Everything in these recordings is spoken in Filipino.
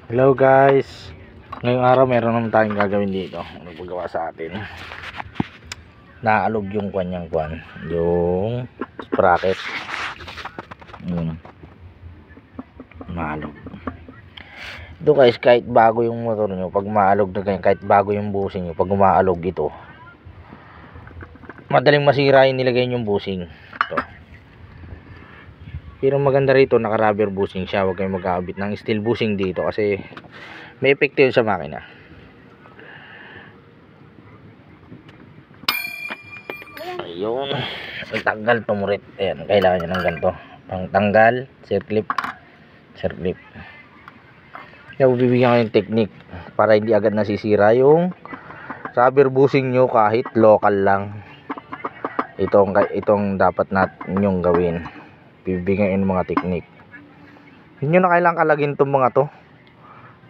Hello guys, ngayong araw meron naman tayong gagawin dito. Ano paggawa sa atin? Naalog yung yung sprocket. Naalog. Ito guys, kahit bago yung motor nyo, pag maalog na ganyan, kahit bago yung bushing nyo, pag umaalog ito, madaling masira yung nilagay yung bushing. Ito. Pero maganda rito, naka-rubber bushing siya. Huwag kayong mag-aabit ng steel bushing dito kasi may epekto yun sa makina. Ayun, tanggal tumurit. Ayan, kailangan nyo ng ganito. Pang tanggal, circlip. Kaya bibigyan ko yung technique para hindi agad nasisira yung rubber bushing nyo kahit local lang. Itong dapat natin yung gawin. Bibigyan yung mga technique. Hindi nyo na kailangan kalagin itong mga to.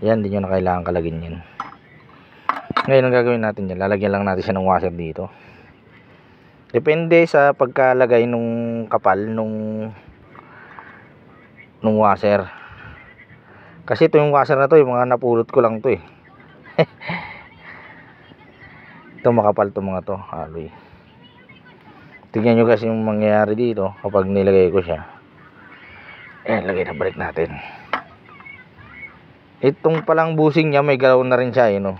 Yan, hindi nyo na kailangan kalagin yan. Ngayon ang gagawin natin yan, lalagyan lang natin siya ng washer dito. Depende sa pagkalagay nung kapal nung washer. Kasi ito yung washer na to, yung mga napulot ko lang to eh. Ito makapal to mga to, alloy. Tignan nyo kasi yung mangyayari dito kapag nilagay ko siya. Ayan, lagay na, balik natin. Itong palang bushing niya, may galaw na rin siya eh, no?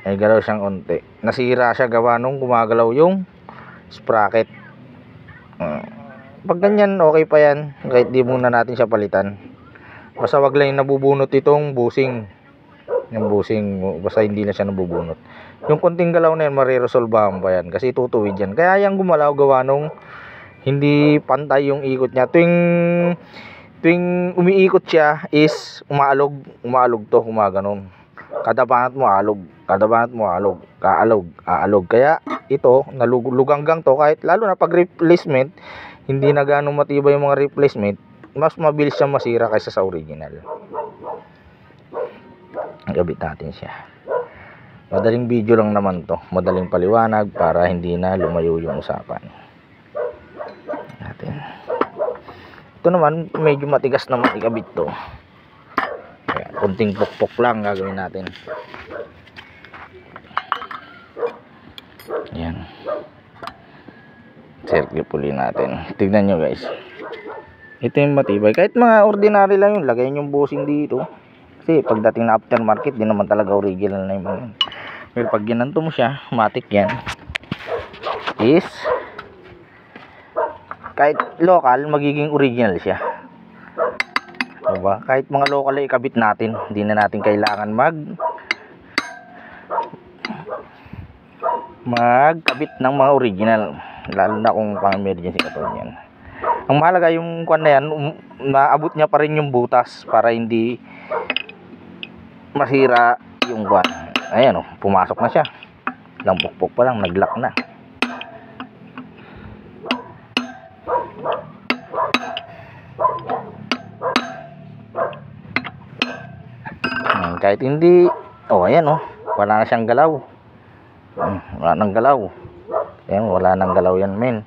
May galaw siyang onte. Nasira siya gawa nung gumagalaw yung sprocket. Pag ganyan, okay pa yan. Kahit di muna natin siya palitan. Basta wag lang yung nabubunot itong bushing. Yung bushing, basta hindi na siya nabubunot. Yung konting galaw na yan, mariresolbahan pa yan. Kasi tutuwid yan. Kaya yung gumalaw gawa nung hindi pantay yung ikot niya. Tuwing umiikot siya is umaalog to, gumaganon. Kada banat mo aalog, aalog. Kaya ito, naluganggang to, kahit lalo na pag replacement, hindi na ganong matibay yung mga replacement, mas mabilis siya masira kaysa sa original. Gabit natin siya. Madaling video lang naman to, madaling paliwanag para hindi na lumayo yung usapan natin. Ito naman medyo matigas naman ikabit to. Kaya kunting pukpok lang gagawin natin. Ayan, circle puli natin. Tignan nyo guys, ito yung matibay. Kahit mga ordinary lang yun, lagay yung bushing dito. Kasi pagdating na aftermarket, di naman talaga original na yung mga yun. Pero pag ginanto mo siya, matik yan, is kahit local, magiging original siya. Diba? Kahit mga local ay ikabit natin, hindi na natin kailangan magkabit ng mga original, lalo na kung pang emergency katulad yan. Ang mahalaga yung kwan na yan, naabot niya pa rin yung butas para hindi masira yung kwan. Ayan o, pumasok na siya. Lang pukpok pa lang, naglock na. Kahit hindi, ayan o, wala na siyang galaw. Wala nang galaw. Ayan, wala nang galaw yan men.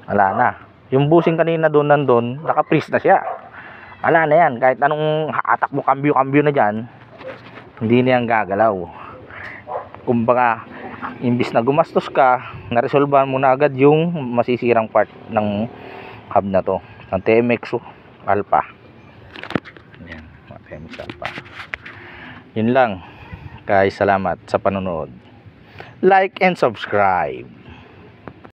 Wala na. Yung bushing kanina doon nandun, naka-freeze na siya. Wala na yan, kahit anong hatak mo, kambyo na dyan, hindi na yan gagalaw. Kumbaga, imbis na gumastos ka, naresolbahan mo na agad yung masisirang part ng hub na to, ng TMX Alpha. Yan, TMX Alpha. Yun lang guys, salamat sa panonood. Like and subscribe.